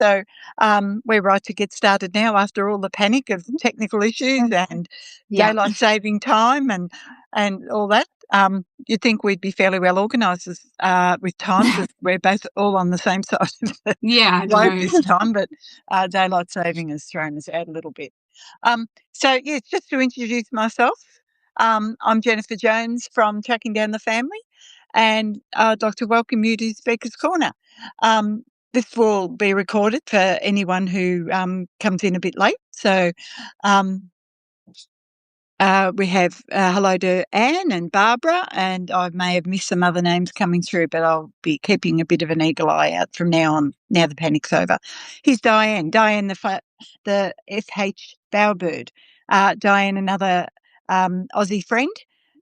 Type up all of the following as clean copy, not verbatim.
So we're right to get started now after all the panic of technical issues and daylight saving time and all that. You'd think we'd be fairly well organised with time because we're both all on the same side of the globe this time, but daylight saving has thrown us out a little bit. Just to introduce myself, I'm Jennifer Jones from Tracking Down the Family, and I'd like to welcome you to Speaker's Corner. This will be recorded for anyone who comes in a bit late. So we have hello to Anne and Barbara, and I may have missed some other names coming through, but I'll be keeping a bit of an eagle eye out from now on, now the panic's over. Here's Diane. Diane, the FH Bowerbird. Diane, another Aussie friend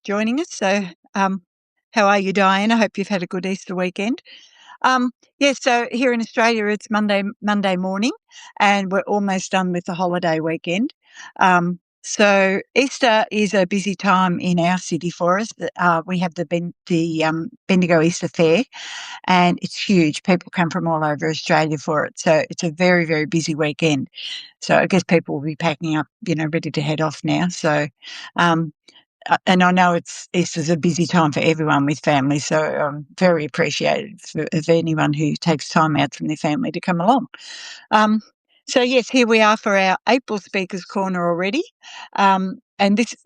joining us. So how are you, Diane? I hope you've had a good Easter weekend. So here in Australia, it's Monday morning, and we're almost done with the holiday weekend. So Easter is a busy time in our city for us. We have the Bendigo Easter Fair, and it's huge. People come from all over Australia for it. So it's a very, very busy weekend. So I guess people will be packing up, ready to head off now. So, and I know Easter's a busy time for everyone with family, so I'm very appreciative of anyone who takes time out from their family to come along. So yes, here we are for our April Speakers Corner already, and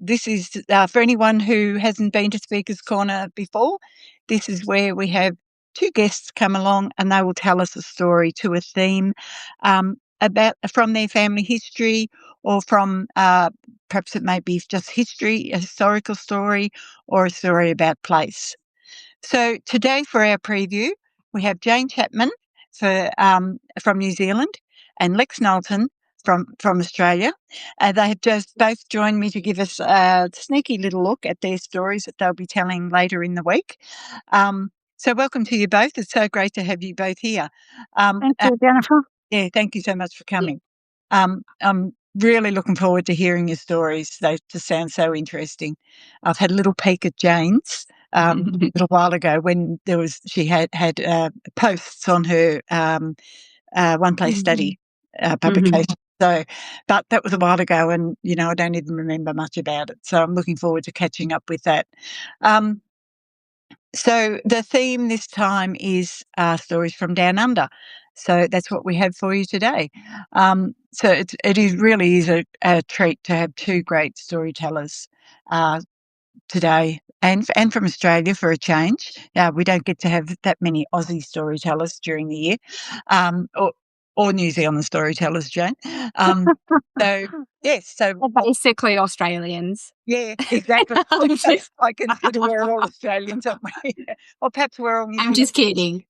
this is for anyone who hasn't been to Speakers Corner before. This is where we have two guests come along, and they will tell us a story to a theme from their family history, or from perhaps it may be just history, a historical story, or a story about place. So today for our preview, we have Jane Chapman from New Zealand and Lex Knowlton from Australia. They have just both joined me to give us a sneaky little look at their stories that they'll be telling later in the week. So welcome to you both. It's so great to have you both here. Thank you, Jennifer. Yeah, thank you so much for coming. I'm really looking forward to hearing your stories. They just sound so interesting. I've had a little peek at Jane's a little while ago when she had posts on her One Place Study publication. So, but that was a while ago, and I don't even remember much about it. So I'm looking forward to catching up with that. So the theme this time is stories from down under. So that's what we have for you today. So it really is a treat to have two great storytellers today, and from Australia for a change. We don't get to have that many Aussie storytellers during the year, or New Zealand storytellers, Jane. So yes, so we're basically Australians. Yeah, exactly. I consider we're all Australians, aren't we? Or perhaps we're all New Zealand. I'm just kidding.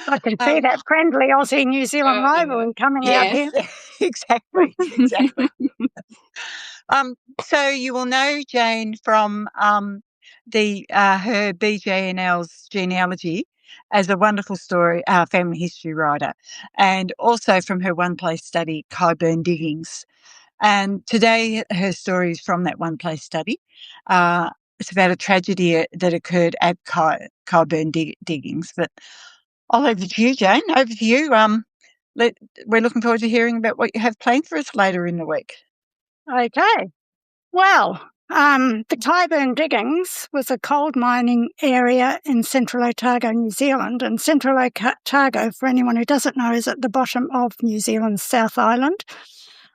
I can see that friendly Aussie-New Zealand rivalry coming out here. Exactly. So you will know Jane from her BJNL's genealogy as a wonderful family history writer, and also from her One Place Study, Kyburn Diggings. And today her story is from that One Place Study. It's about a tragedy that occurred at Kyburn Diggings. But I'll leave it to you, Jane. Over to you. We're looking forward to hearing about what you have planned for us later in the week. Okay. Well, the Kyburn Diggings was a coal mining area in Central Otago, New Zealand. And Central Otago, for anyone who doesn't know, is at the bottom of New Zealand's South Island.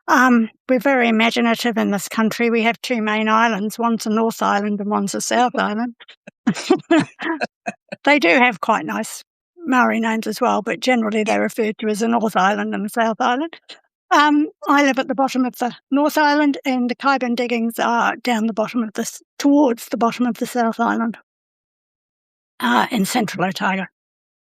We're very imaginative in this country. We have two main islands. One's a North Island and one's a South Island. They do have quite nice Maori names as well, but generally they're referred to as a North Island and a South Island. I live at the bottom of the North Island, and the Kyburn Diggings are down the bottom of towards the bottom of the South Island in Central Otago.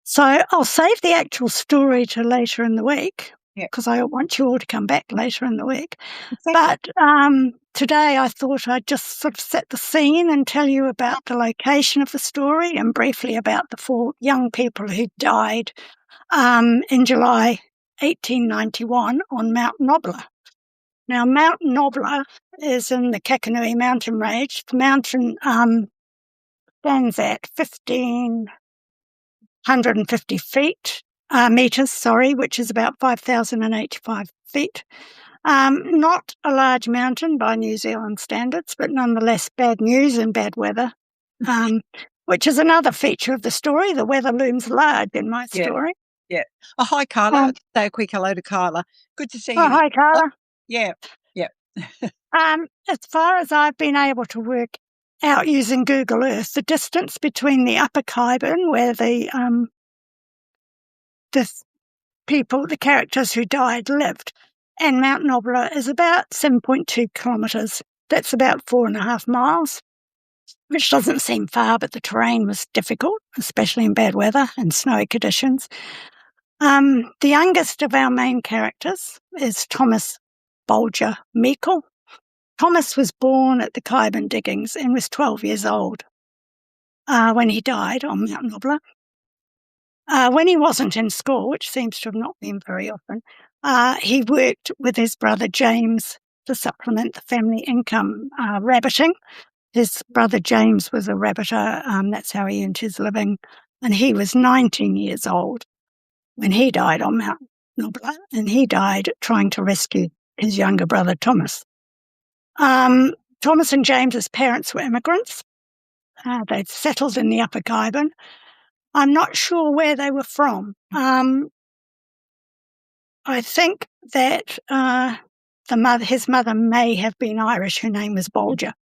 So I'll save the actual story to later in the week, because I want you all to come back later in the week. Exactly. But today I thought I'd just sort of set the scene and tell you about the location of the story and briefly about the 4 young people who died in July 1891 on Mount Nobler. Now, Mount Nobler is in the Kakanui mountain range. The mountain stands at 1,550 feet metres, which is about 5,085 feet. Not a large mountain by New Zealand standards, but nonetheless bad news and bad weather, which is another feature of the story. The weather looms large in my story. Yeah. Oh, hi, Carla. Say a quick hello to Carla. Good to see you. Hi, Carla. Yeah. As far as I've been able to work out using Google Earth, the distance between the Upper Khyben, where the characters who died lived, and Mount Nobla is about 7.2 kilometres. That's about 4.5 miles, which doesn't seem far, but the terrain was difficult, especially in bad weather and snowy conditions. The youngest of our main characters is Thomas Bolger Meikle. Thomas was born at the Khyben diggings and was 12 years old when he died on Mount Nobla. When he wasn't in school, which seems to have not been very often, he worked with his brother James to supplement the family income rabbiting. His brother James was a rabbiter. That's how he earned his living. And he was 19 years old when he died on Mount Nobla, and he died trying to rescue his younger brother Thomas. Thomas and James's parents were immigrants. They'd settled in the Upper Khyben. I'm not sure where they were from. I think that his mother may have been Irish. Her name was Bolger,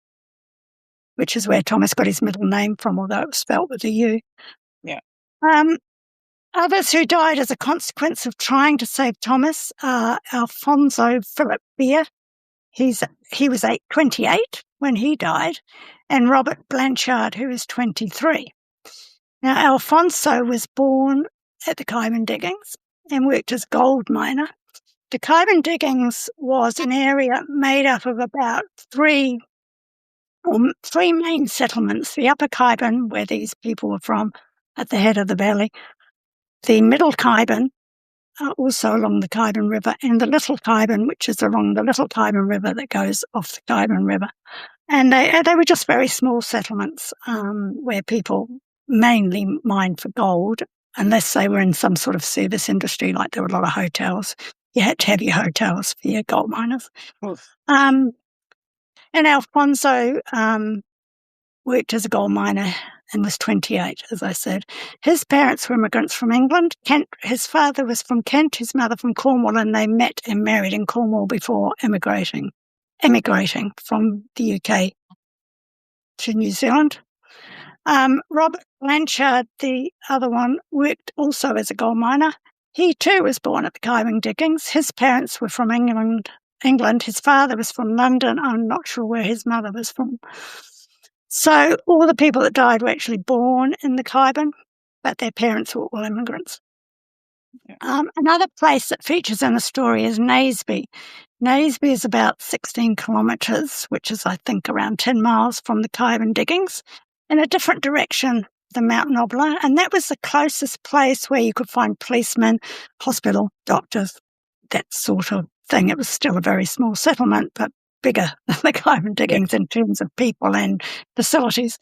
which is where Thomas got his middle name from, although it was spelt with a U. Yeah. Others who died as a consequence of trying to save Thomas are Alfonso Philip Beer. He was 28 when he died, and Robert Blanchard, who is 23. Now, Alfonso was born at the Khyben diggings and worked as gold miner. The Khyben diggings was an area made up of about three main settlements: the Upper Khyben, where these people were from, at the head of the valley; the Middle Khyben, also along the Khyben River; and the Little Khyben, which is along the Little Khyben River that goes off the Khyben River. And they were just very small settlements where people mainly mined for gold, unless they were in some sort of service industry, like there were a lot of hotels. You had to have your hotels for your gold miners. And Alfonso worked as a gold miner and was 28, as I said. His parents were immigrants from England. His father was from Kent, his mother from Cornwall, and they met and married in Cornwall before emigrating from the UK to New Zealand. Robert Blanchard, the other one, worked also as a gold miner. He too was born at the Khyben diggings. His parents were from England. His father was from London. I'm not sure where his mother was from. So all the people that died were actually born in the Khyben, but their parents were all immigrants. Yeah. Another place that features in the story is Naseby. Naseby is about 16 kilometres, which is, I think, around 10 miles from the Khyben diggings, in a different direction than Mount Nobla. And that was the closest place where you could find policemen, hospital, doctors, that sort of thing. It was still a very small settlement, but bigger than the Khyben diggings in terms of people and facilities.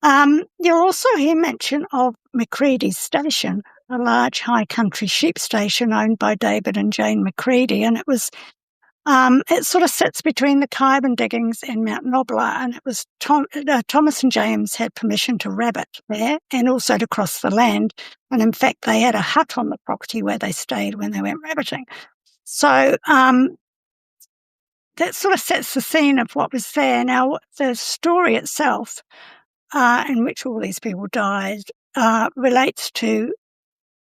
You'll also hear mention of Macready's station, a large high country sheep station owned by David and Jane Macready, and it sort of sits between the Khyben diggings and Mount Nobla, and it was Thomas and James had permission to rabbit there and also to cross the land, and in fact they had a hut on the property where they stayed when they went rabbiting. So that sort of sets the scene of what was there. Now, the story itself, in which all these people died, relates to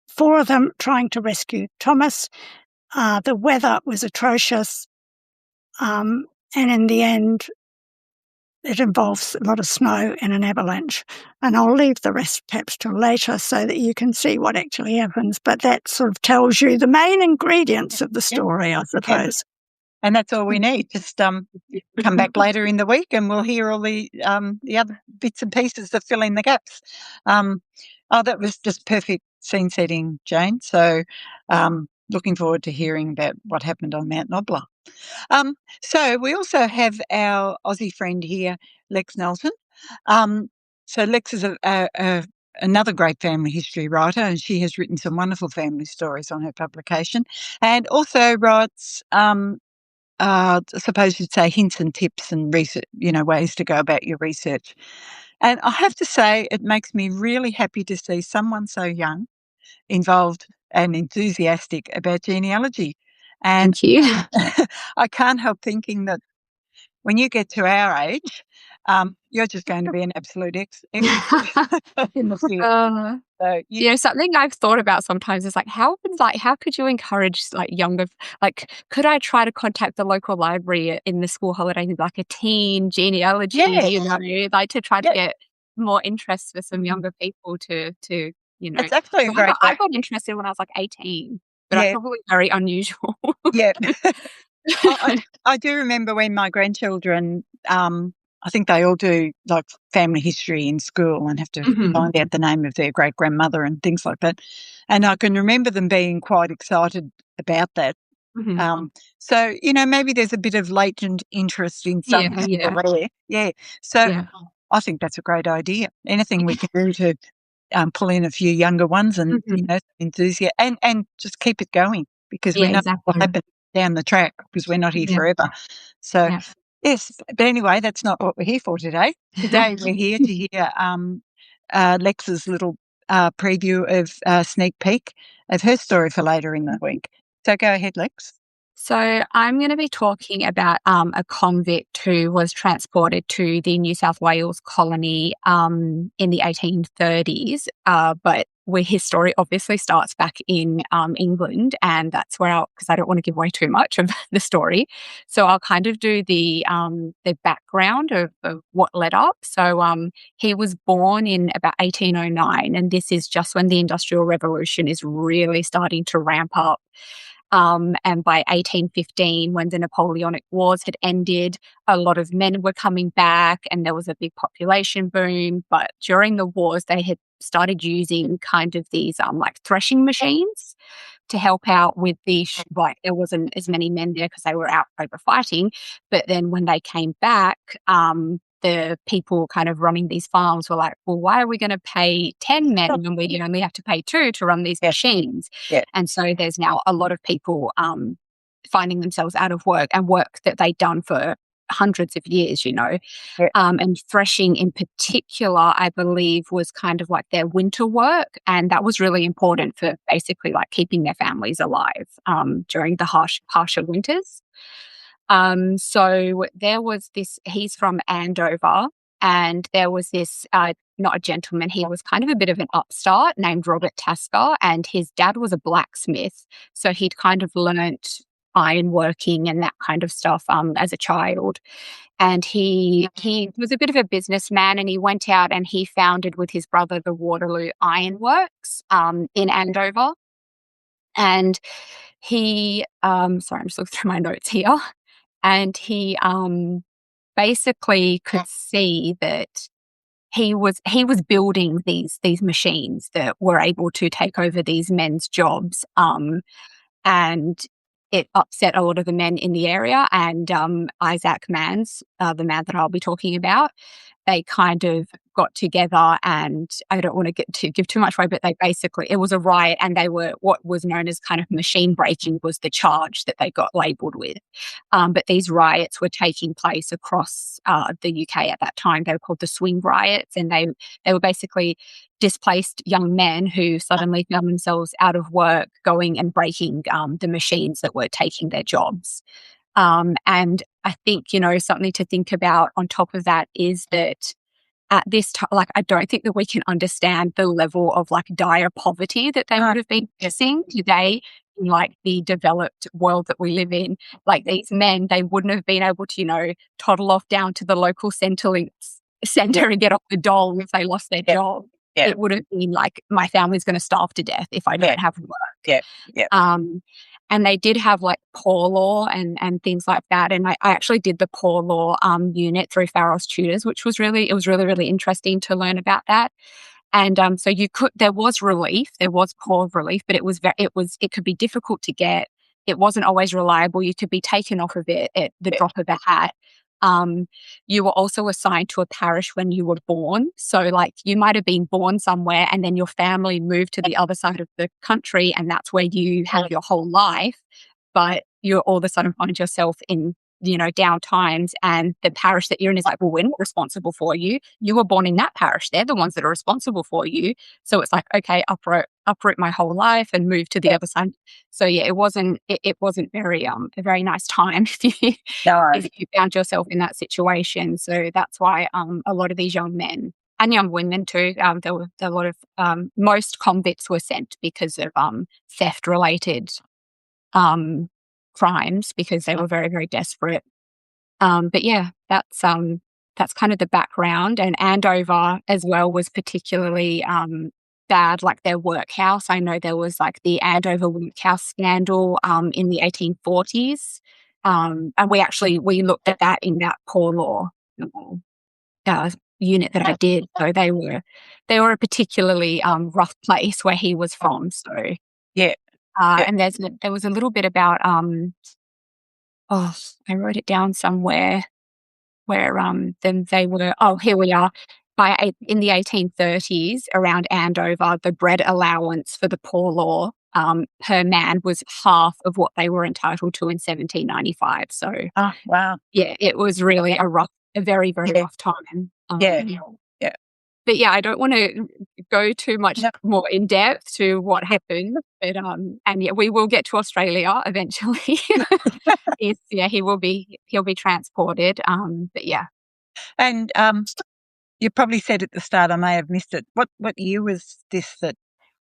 four of them trying to rescue Thomas. The weather was atrocious, and in the end, it involves a lot of snow and an avalanche. And I'll leave the rest perhaps till later so that you can see what actually happens. But that sort of tells you the main ingredients of the story, I suppose. And that's all we need. Just come back later in the week and we'll hear all the other bits and pieces that fill in the gaps. That was just perfect scene setting, Jane. So looking forward to hearing about what happened on Mount Nobla. So we also have our Aussie friend here, Lex Knowlton. So Lex is a another great family history writer, and she has written some wonderful family stories on her publication, and also writes, I suppose you'd say, hints and tips and research, ways to go about your research. And I have to say, it makes me really happy to see someone so young involved and enthusiastic about genealogy. And Thank you. I can't help thinking that when you get to our age, you're just going to be an absolute expert in the field. So Something I've thought about sometimes is how could you encourage younger, could I try to contact the local library in the school holidays, a teen genealogy, to try to get more interest for some younger people to it's actually a great I got interested when I was 18, but I'm probably very unusual. Yeah. I do remember when my grandchildren, I think they all do family history in school and have to find out the name of their great grandmother and things like that. And I can remember them being quite excited about that. So, maybe there's a bit of latent interest in something. Yeah. So I think that's a great idea. Anything we can do to pull in a few younger ones and, enthusiasm and just keep it going, because we know what will happen down the track, because we're not here forever. So, yes, but anyway, that's not what we're here for today. Today we're here to hear Lex's little preview of sneak peek of her story for later in the week. So go ahead, Lex. So I'm going to be talking about a convict who was transported to the New South Wales colony in the 1830s, but where his story obviously starts back in England, and that's where because I don't want to give away too much of the story, so I'll kind of do the background of what led up. So he was born in about 1809, and this is just when the Industrial Revolution is really starting to ramp up. And by 1815, when the Napoleonic Wars had ended, a lot of men were coming back and there was a big population boom. But during the wars, they had started using kind of these threshing machines to help out with the there wasn't as many men there because they were out over fighting. But then when they came back, the people kind of running these farms were like, well, why are we going to pay 10 men when we only have to pay 2 to run these machines? And so there's now a lot of people finding themselves out of work, and work that they'd done for hundreds of years, and threshing in particular, I believe, was kind of their winter work. And that was really important for basically keeping their families alive during the harsher winters. So there was this, he's from Andover, and there was this, not a gentleman, he was kind of a bit of an upstart named Robert Tasker, and his dad was a blacksmith. So he'd kind of learnt ironworking and that kind of stuff as a child. And he was a bit of a businessman, and he went out and he founded with his brother the Waterloo Ironworks in Andover. And he, sorry, I'm just looking through my notes here. And he basically could see that he was building these machines that were able to take over these men's jobs, and it upset a lot of the men in the area. And Isaac Mans, the man that I'll be talking about, they kind of got together, and I don't want to give too much away, but it was a riot, and they were what was known as kind of machine breaking was the charge that they got labelled with. But these riots were taking place across the UK at that time. They were called the swing riots, and they were basically displaced young men who suddenly found themselves out of work, going and breaking the machines that were taking their jobs. And I think, something to think about on top of that is that at this time, I don't think that we can understand the level of dire poverty that they would have been facing today in the developed world that we live in. These men, they wouldn't have been able to, toddle off down to the local centre and get off the dole if they lost their job. It would have been my family's going to starve to death if I don't have work. And they did have poor law and things like that. And I actually did the poor law unit through Farrell's Tutors, which was really interesting to learn about that. And so there was relief, there was poor relief, but it could be difficult to get. It wasn't always reliable. You could be taken off of it at the drop of a hat. you were also assigned to a parish when you were born. So, like, you might have been born somewhere and then your family moved to the other side of the country, and that's where you have your whole life. But you all of a sudden find yourself in, down times, and the parish that you're in is like, well, we're not responsible for you. You were born in that parish. They're the ones that are responsible for you. So it's like, okay, uproot my whole life and move to the other side. So yeah, it wasn't very a very nice time if you found yourself in that situation. So that's why a lot of these young men and young women too, there were a lot of most convicts were sent because of theft related crimes, because they were very, very desperate. But yeah, that's kind of the background. And Andover as well was particularly bad, like their workhouse. I know there was like the Andover workhouse scandal in the 1840s. And we looked at that in that poor law unit that I did. So they were a particularly rough place where he was from. So yeah. and there was a little bit about I wrote it down somewhere where then they were, here we are. In the 1830s, around Andover, the bread allowance for the poor law per man was half of what they were entitled to in 1795. So, wow, yeah, it was really a very, very rough time. Yeah. But yeah, I don't want to go too much more in depth to what happened. But and yeah, we will get to Australia eventually. He'll be transported. But yeah. And you probably said at the start, I may have missed it. What year was this that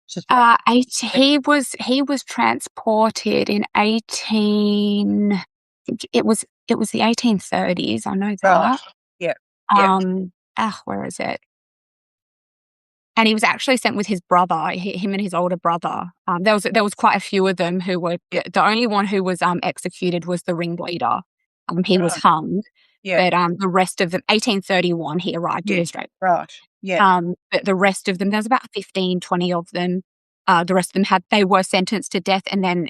just he was transported in 18. It was the 1830s. I know that. Right. Yeah. Where is it? And he was actually sent with his brother, him and his older brother. There was quite a few of them who were. The only one who was executed was the ringleader. He was hung. Yeah. But the rest of them, 1831, he arrived in Australia. Right. Yeah. But the rest of them, there was about 15, 20 of them. The rest of them they were sentenced to death, and then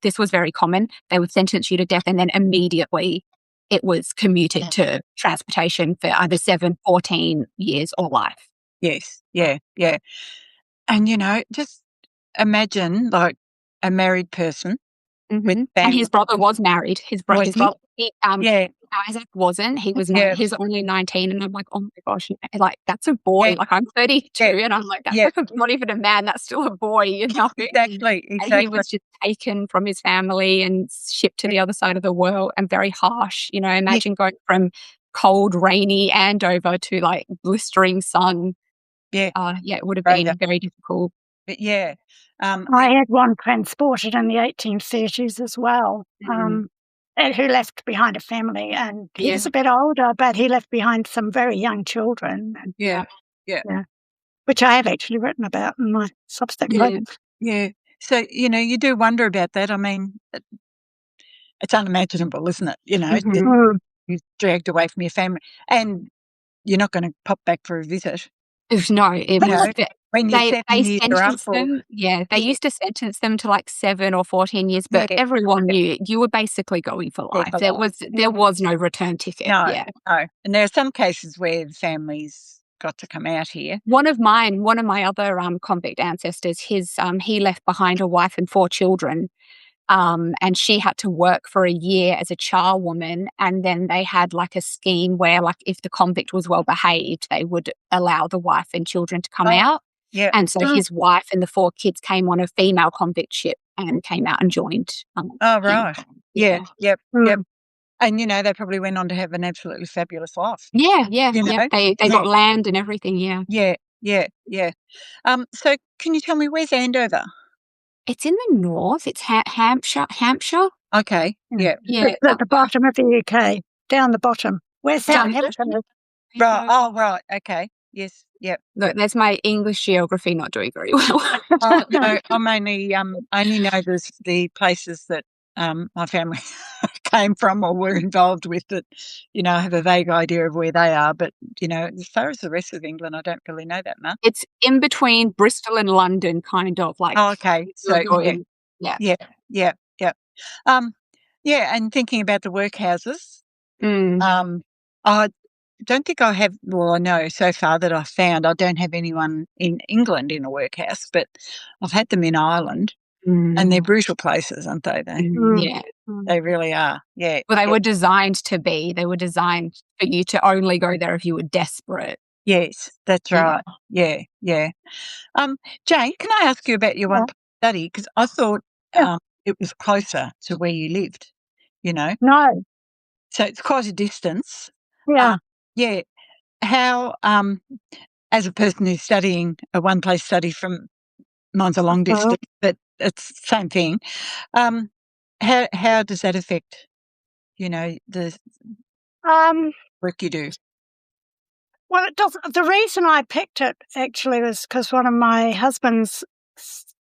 this was very common. They would sentence you to death, and then immediately it was commuted to transportation for either 7, 14 years or life. Yes. Yeah. Yeah. And just imagine like a married person with and his brother was married. His brother, Isaac wasn't. He was he's only 19, and I'm like, oh my gosh, like that's a boy. Like I'm 32, and I'm like, that's like not even a man. That's still a boy, Exactly. And he was just taken from his family and shipped to the other side of the world, and very harsh. Imagine going from cold, rainy Andover to like blistering sun. Yeah. It would have been very difficult. But yeah. I had one transported in the 1830s as well, who left behind a family, and he was a bit older, but he left behind some very young children. And, yeah. Which I have actually written about in my Substack blog. Yeah. So, you do wonder about that. I mean, it's unimaginable, isn't it? You're dragged away from your family, and you're not going to pop back for a visit. No, it was when they sentenced them. Yeah, they used to sentence them to like 7 or 14 years, but everyone knew you were basically going for life. There was no return ticket. No. And there are some cases where the families got to come out here. One of my other convict ancestors, he left behind a wife and 4 children. And she had to work for a year as a charwoman, and then they had like a scheme where, like, if the convict was well behaved, they would allow the wife and children to come out. Yeah. And so his wife and the 4 kids came on a female convict ship and came out and joined. Right. Yeah. Yep. And they probably went on to have an absolutely fabulous life. Yeah. They got land and everything. Yeah. So can you tell me, where's Andover? It's in the north. It's Hampshire. Okay. Yeah. It's at the bottom of the UK, down the bottom. Where's Southampton? Right. Oh, right. Okay. Yes. Yep. Look, that's my English geography not doing very well. No, I'm only know the places that my family came from or were involved with that, I have a vague idea of where they are. But, as far as the rest of England, I don't really know that much. It's in between Bristol and London, kind of like. Oh, okay. So, yeah. And thinking about the workhouses, I don't think I have. Well, I know so far that I've found I don't have anyone in England in a workhouse, but I've had them in Ireland, and they're brutal places, aren't they? Yeah. They really are. Yeah. Well, they were designed to be. They were designed for you to only go there if you were desperate. Yes, that's right. Yeah. Jane, can I ask you about your one study? Because I thought it was closer to where you lived, No. So it's quite a distance. Yeah. Yeah. How, as a person who's studying a one-place study from mine's a long distance, but it's the same thing. How does that affect, the work you do? Well, it doesn't. The reason I picked it actually was because one of my husband's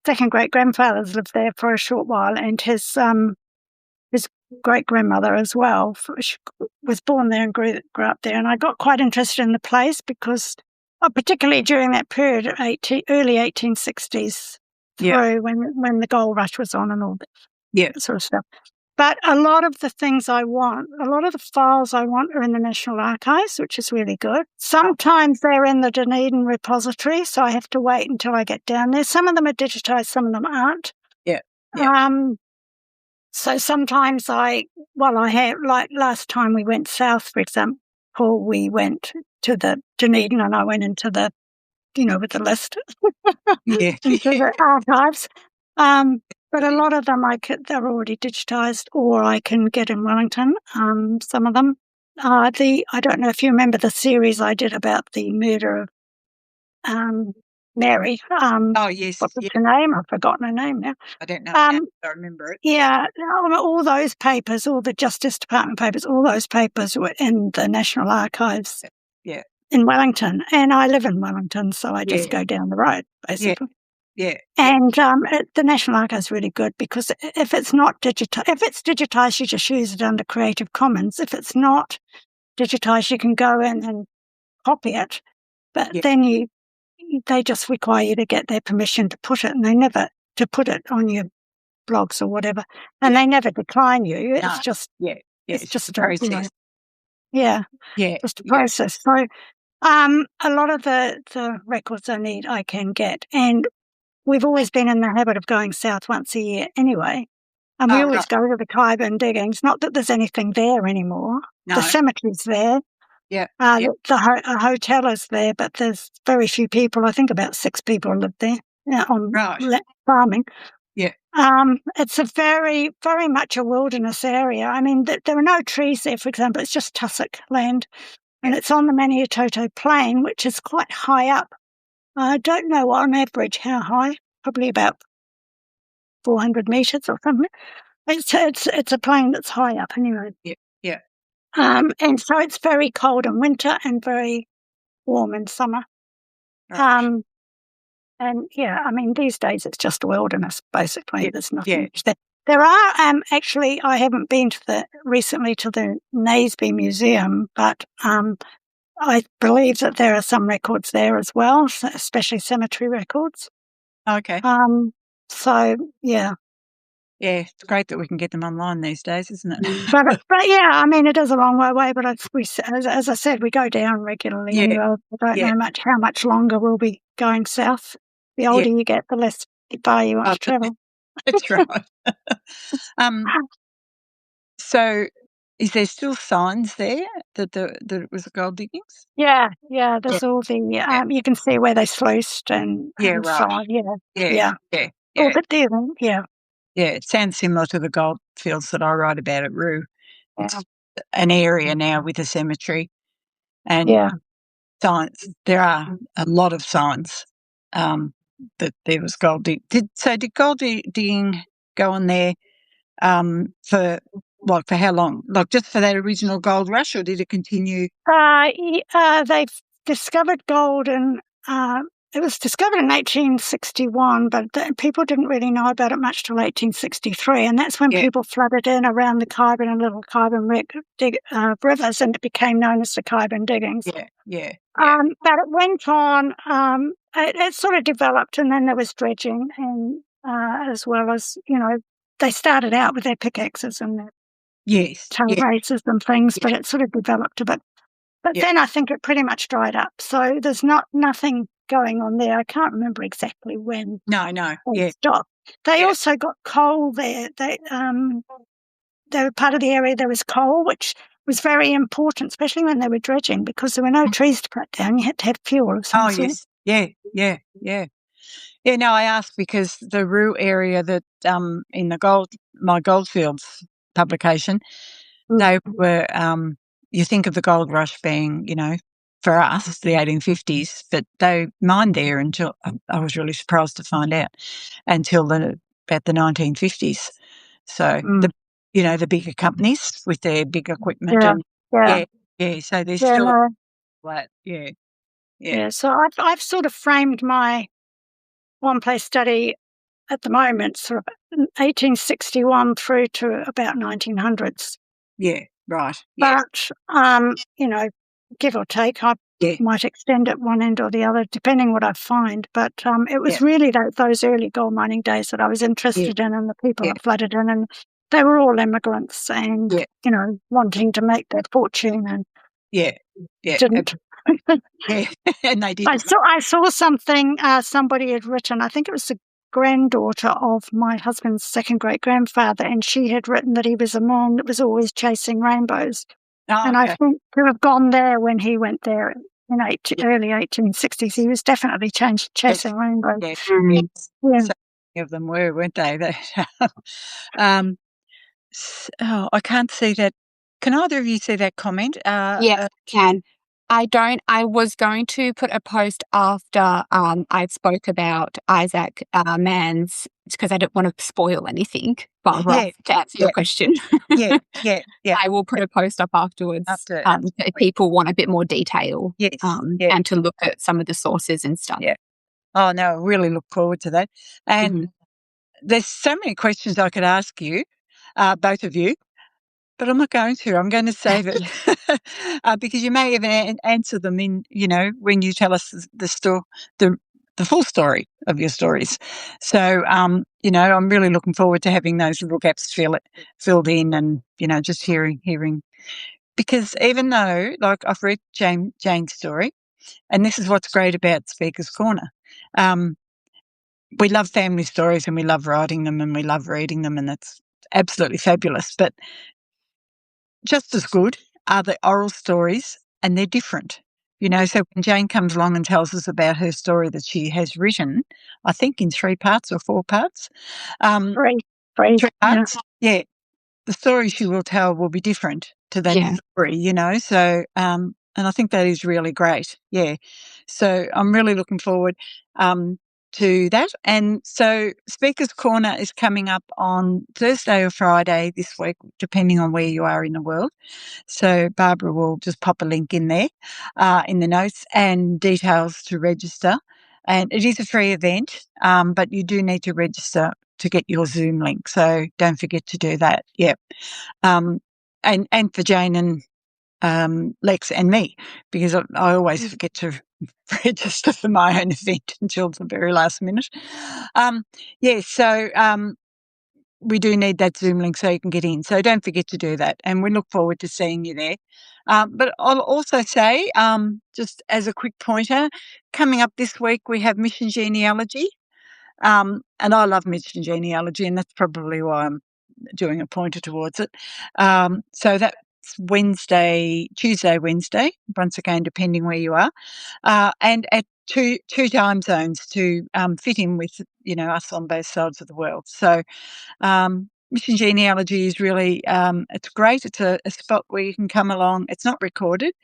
second great grandfathers lived there for a short while, and his great grandmother as well. She was born there and grew up there, and I got quite interested in the place because, particularly during that period, early 1860s, through when the gold rush was on and all that sort of stuff. But a lot of the things I want, a lot of the files I want are in the National Archives, which is really good. Sometimes they're in the Dunedin repository, so I have to wait until I get down there. Some of them are digitised, some of them aren't. Yeah. So sometimes I have, like last time we went south, for example, we went to the Dunedin and I went into the, with the list, into the archives. But a lot of them they're already digitised, or I can get in Wellington. Some of them. I don't know if you remember the series I did about the murder of Mary. Oh yes. What was her name? I've forgotten her name now. I don't know. I remember it. Yeah, all those papers, all the Justice Department papers, all those papers were in the National Archives. Yeah. In Wellington, and I live in Wellington, so I just go down the road, basically. Yeah. And the National Archives is really good because if it's not if it's digitised, you just use it under Creative Commons. If it's not digitised, you can go in and copy it, but then they just require you to get their permission to put it, and they never to put it on your blogs or whatever, and they never decline you. It's just it's just a process. Just a process. So a lot of the records I need I can get, and we've always been in the habit of going south once a year anyway. And we always go to the Kyburn diggings. Not that there's anything there anymore. No. The cemetery's there. The hotel is there, but there's very few people. I think about 6 people live there on farming. Yeah. It's a very, very much a wilderness area. I mean, there are no trees there, for example. It's just tussock land. And it's on the Maniatoto Plain, which is quite high up. I don't know on average how high, probably about 400 metres or something. It's a plain that's high up anyway. Yeah. And so it's very cold in winter and very warm in summer. Right. And I mean, these days it's just a wilderness, basically. Yeah. There's nothing much there. There are, actually, I haven't been recently to the Naseby Museum, but I believe that there are some records there as well, especially cemetery records. Okay. So, yeah. Yeah, it's great that we can get them online these days, isn't it? but I mean, it is a long way away, but as I said, we go down regularly anyway. I don't know how much longer we'll be going south. The older you get, the less far you want to travel. That's right. So, is there still signs there that it was gold diggings? Yeah. There's all the you can see where they sluiced and right. So on. Yeah. All the digging. Yeah. Yeah, it sounds similar to the gold fields that I write about at Roo. It's an area now with a cemetery, and signs. There are a lot of signs that there was gold digging. Did gold digging go on there for how long? Like just for that original gold rush, or did it continue? They've discovered gold and it was discovered in 1861, but people didn't really know about it much till 1863, and that's when people flooded in around the Kyburn and Little Kyburn rivers, and it became known as the Kyburn diggings. Yeah. But it went on. It sort of developed, and then there was dredging, and as well as they started out with their pickaxes and Yes. tail Yeah. races and things, but it sort of developed a bit. But Yeah. then I think it pretty much dried up. So there's nothing going on there. I can't remember exactly when No. they Yeah. stopped. They Yeah. also got coal there. They were part of the area there was coal, which was very important, especially when they were dredging, because there were no trees to cut down. You had to have fuel of some Oh, sort. yes. Yeah. Yeah, no, I asked because the Roo area that in my Goldfields publication, they were you think of the gold rush being, for us, the 1850s, but they mined there until I was really surprised to find out until about the 1950s. So the bigger companies with their big equipment Yeah, and yeah, so there's yeah, still no, that. Yeah. yeah. So I've sort of framed my one place study at the moment, sort of 1861 through to about 1900s. Yeah, right. Yeah. But give or take, I Yeah. might extend it one end or the other, depending what I find. But it was really those early gold mining days that I was interested in, and the people it flooded in, and they were all immigrants, and wanting to make their fortune, and Yeah. didn't. Yeah, and they did. I saw something somebody had written. I think it was the granddaughter of my husband's second great grandfather, and she had written that he was a man that was always chasing rainbows. Oh, And I okay. think to have gone there when he went there in early 1860s, he was definitely chasing rainbows. Yes. Yeah. So many of them were, weren't they? um, I can't see that. Can either of you see that comment? Yes, can. I don't. I was going to put a post after I spoke about Isaac Mann's, because I didn't want to spoil anything, Barbara, to answer your question. Yeah. I will put a post up afterwards if people want a bit more detail. Yes. And to look at some of the sources and stuff. Yeah. Oh, no, I really look forward to that. And there's so many questions I could ask you, both of you, but I'm not going to. I'm going to save it because you may even answer them in, when you tell us the full story of your stories. So, I'm really looking forward to having those little gaps filled in, and just hearing. Because even though, like, I've read Jane's story, and this is what's great about Speaker's Corner. We love family stories, and we love writing them, and we love reading them, and that's absolutely fabulous. But just as good are the oral stories, and they're different. So when Jane comes along and tells us about her story that she has written, I think in 3 parts or 4 parts. Three 3 parts. Yeah. The story she will tell will be different to that story, So, and I think that is really great. Yeah. So I'm really looking forward to that. And so Speaker's Corner is coming up on Thursday or Friday this week, depending on where you are in the world. So Barbara will just pop a link in there in the notes and details to register. And it is a free event, but you do need to register to get your Zoom link. So don't forget to do that. Yeah. And for Jane and Lex and me, because I always forget to register for my own event until the very last minute. So we do need that Zoom link so you can get in. So don't forget to do that. And we look forward to seeing you there. But I'll also say, just as a quick pointer, coming up this week, we have Mission Genealogy. And I love mission genealogy, and that's probably why I'm doing a pointer towards it. So that's Tuesday, Wednesday, once again, depending where you are, and at two time zones to fit in with, us on both sides of the world. So mission genealogy is really, it's great. It's a spot where you can come along. It's not recorded,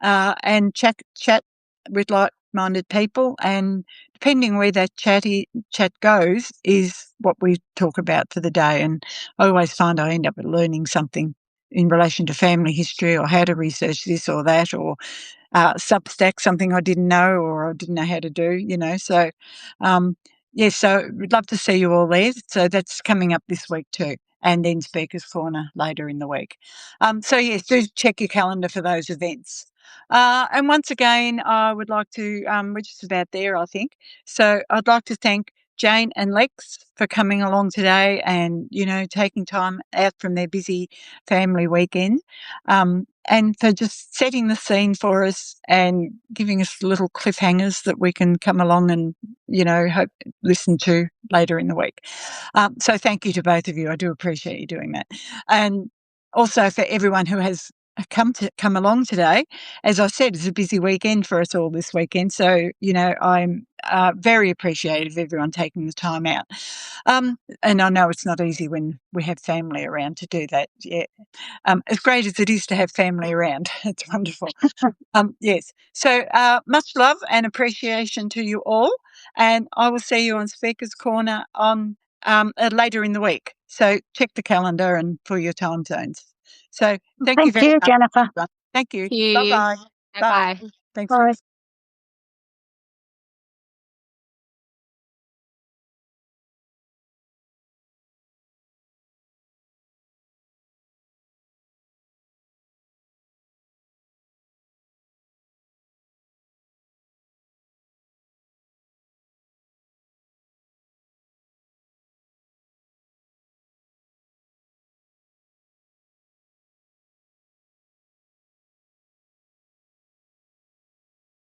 and chat with like-minded people, and depending where that chat goes is what we talk about for the day. And I always find I end up learning something in relation to family history, or how to research this or that, or Substack, something I didn't know or I didn't know how to do, So, so we'd love to see you all there. So that's coming up this week too. And then Speaker's Corner later in the week. So, yes, do check your calendar for those events. And once again, I would like to, we're just about there, I think. So I'd like to thank Jane and Lex for coming along today and, taking time out from their busy family weekend, and for just setting the scene for us and giving us little cliffhangers that we can come along and, hope listen to later in the week. So thank you to both of you. I do appreciate you doing that. And also for everyone who has come along today. As I said, it's a busy weekend for us all this weekend. So, I'm very appreciative of everyone taking the time out. And I know it's not easy when we have family around to do that. Yeah. As great as it is to have family around, it's wonderful. Yes. So much love and appreciation to you all. And I will see you on Speaker's Corner on later in the week. So check the calendar and for your time zones. So thank you very much. Jennifer. Thank you. Thank you. Bye-bye. Bye-bye. Bye. Thanks. Bye.